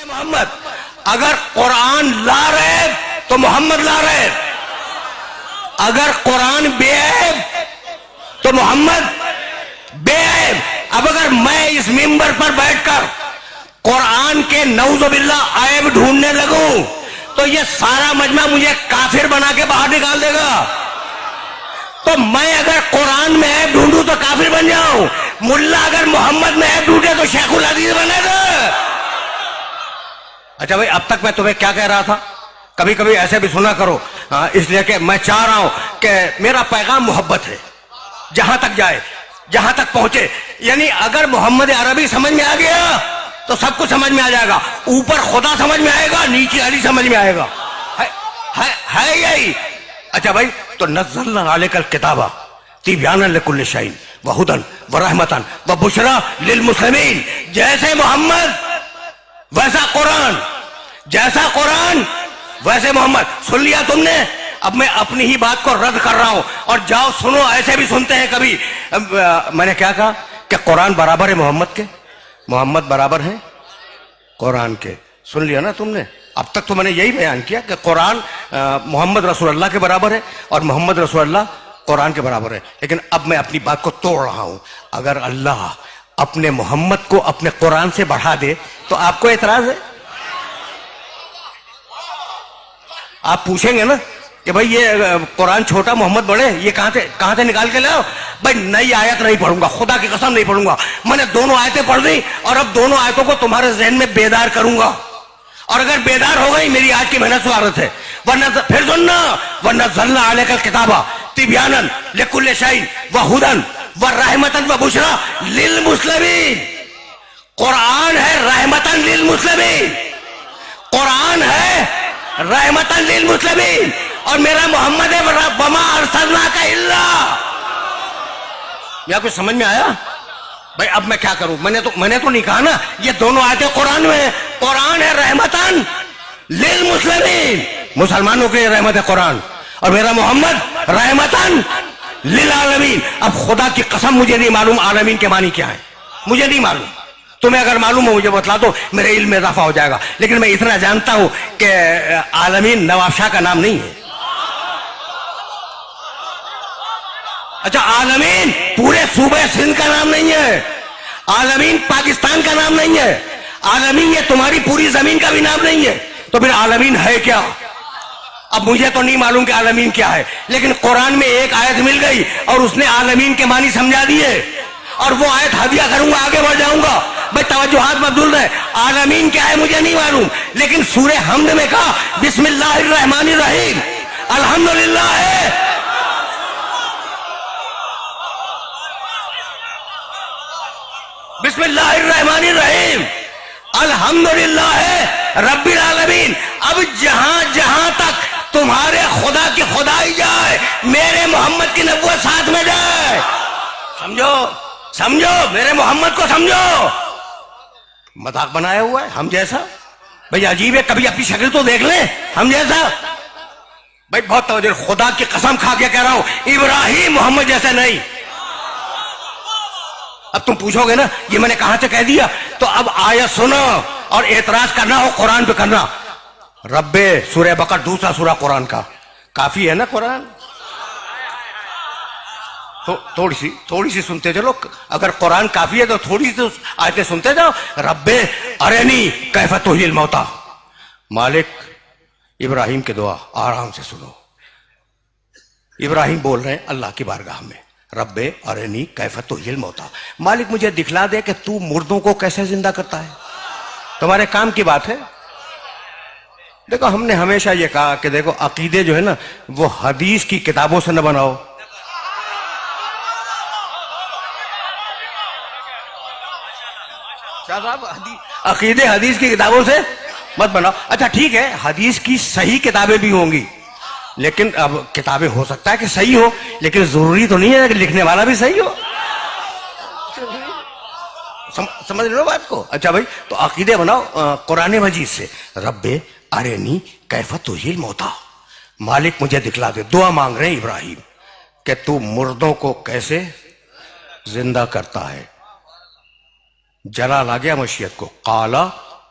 محمد اگر قرآن لا رہے تو محمد لا رہے، اگر قرآن بے عیب تو محمد بے عیب۔ اب اگر میں اس ممبر پر بیٹھ کر قرآن کے نعوذ باللہ عیب ڈھونڈنے لگوں تو یہ سارا مجمع مجھے کافر بنا کے باہر نکال دے گا۔ تو میں اگر قرآن میں عیب ڈھونڈوں تو کافر بن جاؤں، ملا اگر محمد میں عیب ڈھونڈے تو شیخ الحدیث بنے گا۔ اچھا بھائی، اب تک میں تمہیں کیا کہہ رہا تھا؟ کبھی کبھی ایسے بھی سنا کرو، اس لیے کہ میں چاہ رہا ہوں کہ میرا پیغام محبت ہے، جہاں تک جائے، جہاں تک پہنچے۔ یعنی اگر محمد عربی سمجھ میں آ گیا تو سب کچھ سمجھ میں آ جائے گا، اوپر خدا سمجھ میں آئے گا، نیچے علی سمجھ میں آئے گا، ہے یہی۔ اچھا بھائی، تو نزلنا علیک الکتاب تبیانا لکل شیء وہدی ورحمۃ وبشریٰ للمسلمین۔ جیسے محمد ویسا قرآن، جیسا قرآن ویسے محمد۔ سن لیا تم نے؟ اب میں اپنی ہی بات کو رد کر رہا ہوں، اور جاؤ سنو، ایسے بھی سنتے ہیں کبھی۔ میں نے کیا کہا کہ قرآن برابر ہے محمد کے، محمد برابر ہے قرآن کے۔ سن لیا نا تم نے؟ اب تک تو میں نے یہی بیان کیا کہ قرآن محمد رسول اللہ کے برابر ہے اور محمد رسول اللہ قرآن کے برابر ہے، لیکن اب میں اپنی بات کو توڑ رہا ہوں۔ اگر اللہ اپنے محمد کو اپنے قرآن سے بڑھا دے تو آپ کو اعتراض ہے؟ آپ پوچھیں گے نا کہ بھائی یہ قرآن چھوٹا محمد بڑے، یہ کہاں سے نکال کے لاؤ؟ بھائی نئی آیت نہیں پڑھوں گا، خدا کی قسم نہیں پڑھوں گا۔ میں نے دونوں آیتیں پڑھ دی اور اب دونوں آیتوں کو تمہارے ذہن میں بیدار کروں گا، اور اگر بیدار ہو گئی میری آج کی محنت سعادت ہے۔ ورنہ پھر سننا، وَنَزَّلْنَا عَلَيْكَ الْكِتَابَ تِبْيَانًا لِكُلِّ شَيْءٍ وَهُدًى وَرَحْمَةً وَبُشْرَىٰ لِلْمُسْلِمِينَ۔ قرآن ہے رحمتاً للمسلمین، قرآن ہے رحمتاً للمسلمین، اور میرا محمد ہے وَمَا أَرْسَلْنَاكَ إِلَّا۔ یا کچھ سمجھ میں آیا؟ بھائی اب میں کیا کروں؟ میں نے تو نہیں کہا نا یہ دونوں آیتیں قرآن میں ہیں۔ قرآن ہے رحمتاً للمسلمین، مسلمانوں کے لیے رحمت ہے قرآن، اور میرا محمد رحمتاً للعالمین۔ اب خدا کی قسم مجھے نہیں معلوم عالمین کے معنی کیا ہے، مجھے نہیں معلوم۔ تمہیں اگر معلوم ہو مجھے بتلا دو، میرے علم میں اضافہ ہو جائے گا۔ لیکن میں اتنا جانتا ہوں کہ عالمین نواب شاہ کا نام نہیں ہے۔ اچھا، عالمین پورے صوبہ سندھ کا نام نہیں ہے، عالمین پاکستان کا نام نہیں ہے، عالمین یہ تمہاری پوری زمین کا بھی نام نہیں ہے۔ تو پھر عالمین ہے کیا؟ اب مجھے تو نہیں معلوم کہ عالمین کیا ہے، لیکن قرآن میں ایک آیت مل گئی اور اس نے عالمین کے معنی سمجھا دیے، اور وہ آیت ہدیہ کروں گا، آگے بڑھ جاؤں گا۔ بھائی توجہات مبذول رہے، عالمین کیا ہے مجھے نہیں معلوم، لیکن سورہ حمد میں کہا بسم اللہ الرحمن الرحیم، الحمدللہ ہے۔ بسم اللہ الرحمن الرحیم، الحمدللہ ہے رب العالمین۔ اب جہاں جہاں تک تمہارے خدا کی خدائی جائے، میرے محمد کی نبوت ساتھ میں جائے۔ سمجھو میرے محمد کو سمجھو۔ مذاق بنایا ہوا ہے ہم جیسا؟ بھئی عجیب ہے، کبھی اپنی شکل تو دیکھ لیں ہم جیسا۔ بھئی بہت توجہ، خدا کی قسم کھا کے کہہ رہا ہوں ابراہیم محمد جیسا نہیں۔ اب تم پوچھو گے نا یہ میں نے کہاں سے کہہ دیا، تو اب آیت سنو، اور اعتراض کرنا ہو قرآن پہ کرنا۔ رب سورہ بقرہ دوسرا سورہ قرآن کا، کافی ہے نا قرآن؟ تو تھوڑی سی سنتے چلو، اگر قرآن کافی ہے تو تھوڑی سی آیتیں سنتے جاؤ۔ رب ارنی کیف تحیی الموتی، مالک ابراہیم کی دعا آرام سے سنو۔ ابراہیم بول رہے ہیں اللہ کی بارگاہ میں، رب ارنی کیف تحیی الموتی، مالک مجھے دکھلا دے کہ تو مردوں کو کیسے زندہ کرتا ہے، تمہارے کام کی بات ہے۔ دیکھو ہم نے ہمیشہ یہ کہا کہ دیکھو عقیدے جو ہے نا وہ حدیث کی کتابوں سے نہ بناؤ، عقیدے حدیث کی کتابوں سے مت بناؤ۔ اچھا ٹھیک ہے، حدیث کی صحیح کتابیں بھی ہوں گی، لیکن اب کتابیں ہو سکتا ہے کہ صحیح ہو، لیکن ضروری تو نہیں ہے کہ لکھنے والا بھی صحیح ہو۔ سمجھ لو بات کو؟ اچھا بھائی، تو عقیدے بناؤ قرآن مجید سے۔ رب ارنی کیف تحیی الموتی، مالک مجھے دکھلا دے، دعا مانگ رہے ہیں ابراہیم کہ تو مردوں کو کیسے زندہ کرتا ہے۔ جلال آ گیا مشیت کو، قالا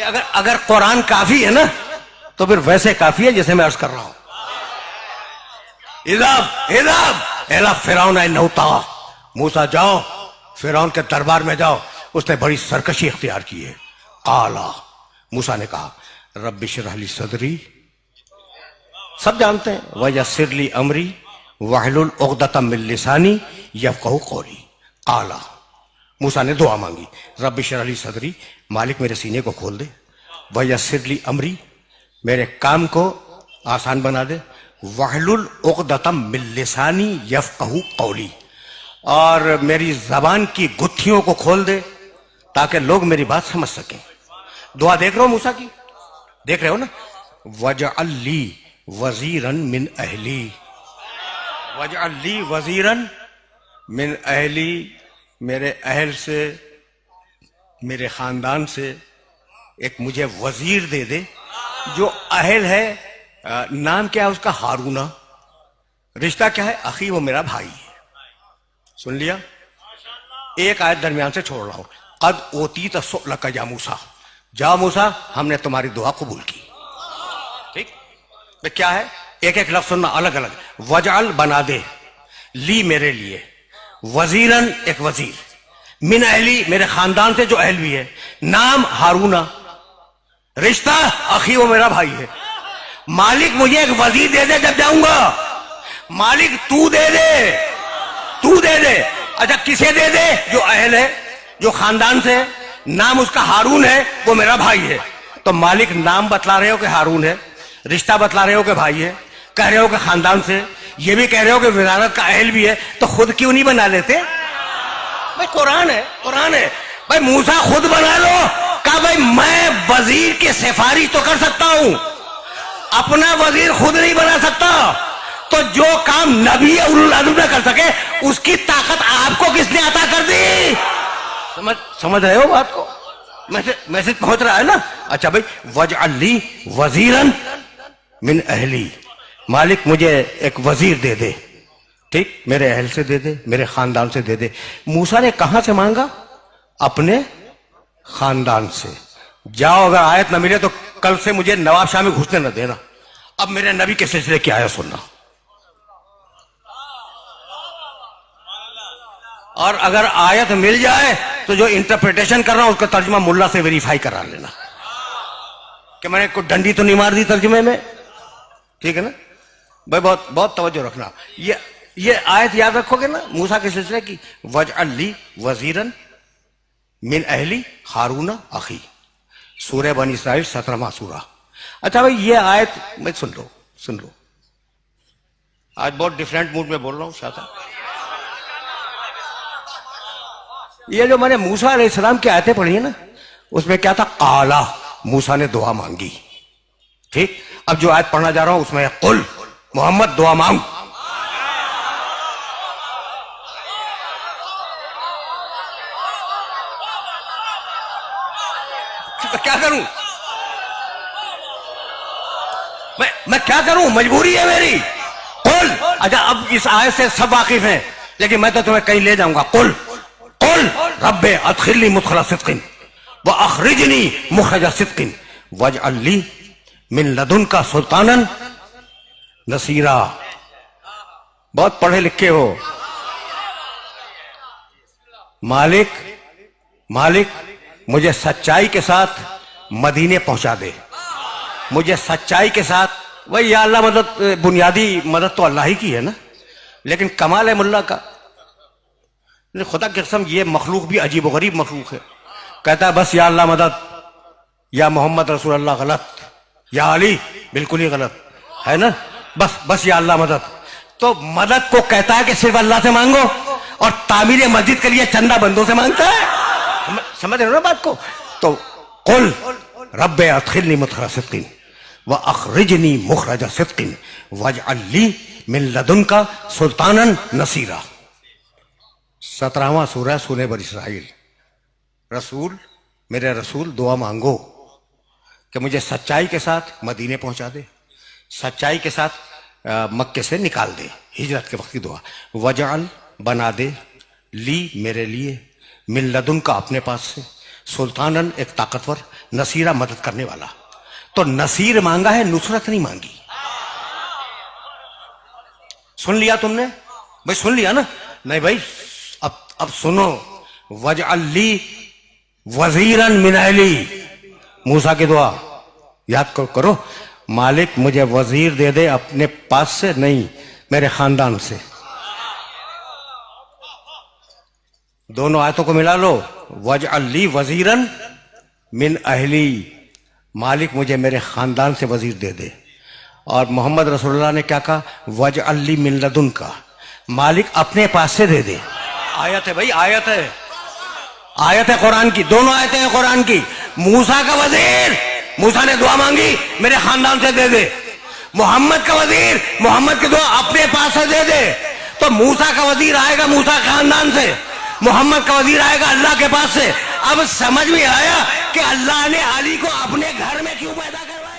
کہ اگر قرآن کافی ہے نا تو پھر ویسے کافی ہے جیسے میں عرض کر رہا ہوں. اذهب فرعون انه طغى. موسیٰ جاؤ فرعون کے دربار میں جاؤ, اس نے بڑی سرکشی اختیار کی ہے. قال, موسیٰ نے کہا رب اشرح لی صدری, سب جانتے ہیں, ویسر لی امری واحلل عقدۃ من لسانی یفقہوا قولی. قال, موسیٰ نے دعا مانگی رب اشرح لی صدری, مالک میرے سینے کو کھول دے, ویسر لی امری, میرے کام کو آسان بنا دے, واحلل عقدۃ من لسانی یفقہوا قولی, اور میری زبان کی گتھیوں کو کھول دے تاکہ لوگ میری بات سمجھ سکیں. دعا دیکھ رہے ہو موسیٰ کی, دیکھ رہے ہو نا. وجعل لی وزیرا من اہلی, وجعل لی وزیرا من اہلی, میرے اہل سے, میرے خاندان سے ایک مجھے وزیر دے دے جو اہل ہے. نام کیا ہے اس کا؟ ہارونا. رشتہ کیا ہے؟ اخی, وہ میرا بھائی ہے. سن لیا؟ ایک آیت درمیان سے چھوڑ رہا ہوں. قد اوتیت سؤلک یا موسیٰ, جاؤ موسیٰ ہم نے تمہاری دعا قبول کی. ٹھیک, کیا ہے؟ ایک ایک لفظ سننا الگ الگ. وجعل, بنا دے, لی, میرے لیے, وزیرن, ایک وزیر, من اہلی, میرے خاندان سے جو اہل بھی ہے, نام ہارونا, رشتہ اخی, وہ میرا بھائی ہے. مالک مجھے ایک وزیر دے دے جب جاؤں گا. مالک تو دے دے, تو دے دے. اچھا کسے دے دے؟ جو اہل ہے, جو خاندان سے ہے, نام اس کا ہارون ہے, وہ میرا بھائی ہے. تو مالک نام بتلا رہے ہو کہ ہارون ہے, رشتہ بتلا رہے ہو کہ بھائی ہے, کہہ رہے ہو کہ خاندان سے, یہ بھی کہہ رہے ہو کہ وزارت کا اہل بھی ہے, تو خود کیوں نہیں بنا لیتے؟ بھائی قرآن ہے, قرآن ہے. بھائی موسیٰ خود بنا لو. کہا بھائی میں وزیر کی سفارش تو کر سکتا ہوں, اپنا وزیر خود نہیں بنا سکتا. تو جو کام نبی اولو العزم نہ کر سکے اس کی طاقت آپ کو کس نے عطا کر دی؟ سمجھ رہے ہو بات کو؟ میسج پہنچ رہا ہے نا. اچھا بھائی, وجعل لی وزیرا من اہلی, مالک مجھے ایک وزیر دے دے. ٹھیک, میرے اہل سے دے دے, میرے خاندان سے دے دے. موسیٰ نے کہاں سے مانگا؟ اپنے خاندان سے. جاؤ اگر آیت نہ ملے تو کل سے مجھے نواب شاہ میں گھسنے نہ دینا. اب میرے نبی کے سلسلے کی آیت سننا, اور اگر آیت مل جائے تو جو انٹرپریٹیشن کر رہا ہوں اس کا ترجمہ ملا سے ویریفائی کرا لینا کہ میں نے کوئی ڈنڈی تو نہیں مار دی ترجمے میں. ٹھیک ہے نا بھائی, بہت بہت توجہ رکھنا. یہ آیت یاد رکھو گے نا موسیٰ کے سلسلے کی, وجعل لی وزیرا من اہلی ہارون اخی, سورہ بنی اسرائیل 17واں سورہ. اچھا بھائی یہ آیت میں سن لو, آج بہت ڈیفرنٹ موڈ میں بول رہا ہوں شاہ صاحب. یہ جو میں نے موسیٰ علیہ السلام کی آیتیں پڑھی ہیں نا, اس میں کیا تھا؟ قالا, موسیٰ نے دعا مانگی. ٹھیک, اب جو آیت پڑھنا جا رہا ہوں اس میں قل, محمد دعا مانگ. کیا کروں میں کیا کروں, مجبوری ہے میری. قل, اچھا اب اس آیت سے سب واقف ہیں لیکن میں تو تمہیں کہیں لے جاؤں گا. قل رب ادخلنی مدخل صدق واخرجنی مخرج صدق واجعل لی من لدنک سلطانا نصیرا. بہت پڑھے لکھے ہو. مالک مجھے سچائی کے ساتھ مدینے پہنچا دے, مجھے سچائی کے ساتھ. وہی یا اللہ مدد, بنیادی مدد تو اللہ ہی کی ہے نا, لیکن کمال ہے ملا کا. خدا کی قسم یہ مخلوق بھی عجیب و غریب مخلوق ہے. کہتا ہے بس یا اللہ مدد, یا محمد رسول اللہ غلط, یا علی بالکل ہی غلط ہے نا, بس یا اللہ مدد. تو مدد کو کہتا ہے کہ صرف اللہ سے مانگو, اور تعمیر مسجد کے لیے چندہ بندوں سے مانگتا ہے. سمجھ رہے ہو نا بات کو؟ تو قل رب ادخلنی مدخل صدق واخرجنی مخرج صدق واجعل لی من لدنک سلطانا نصیرا. 17واں سورہ سورہ بنی اسرائیل. رسول, میرے رسول دعا مانگو کہ مجھے سچائی کے ساتھ مدینے پہنچا دے, سچائی کے ساتھ مکے سے نکال دے, ہجرت کے وقت کی دعا. وجعل, بنا دے, لی, میرے لیے, من لدن کا, اپنے پاس سے, سلطانن ایک طاقتور، نصیرہ مدد کرنے والا. تو نصیر مانگا ہے، نصرت نہیں مانگی. سن لیا تم نے بھائی؟ سن لیا نا؟ نہیں بھائی، اب سنو. وجعل لی وزیرا من اہلی، موسیٰ کی دعا یاد کرو. مالک مجھے وزیر دے دے، اپنے پاس سے نہیں، میرے خاندان سے. دونوں آیتوں کو ملا لو. وجعل لی وزیرا من اہلی، مالک مجھے میرے خاندان سے وزیر دے دے. اور محمد رسول اللہ نے کیا کہا؟ وجعل لی من لدنک، مالک اپنے پاس سے دے دے. آیت ہے بھائی، آیت ہے، آیت ہے قرآن کی. دونوں آیتیں ہیں قرآن کی. موسیٰ کا وزیر، موسیٰ نے دعا مانگی میرے خاندان سے دے دے. محمد کا وزیر، محمد کی دعا اپنے پاس سے دے دے. تو موسیٰ کا وزیر آئے گا موسیٰ کے خاندان سے، محمد کا وزیر آئے گا اللہ کے پاس سے. اب سمجھ میں آیا کہ اللہ نے علی کو اپنے گھر میں کیوں پیدا کروایا.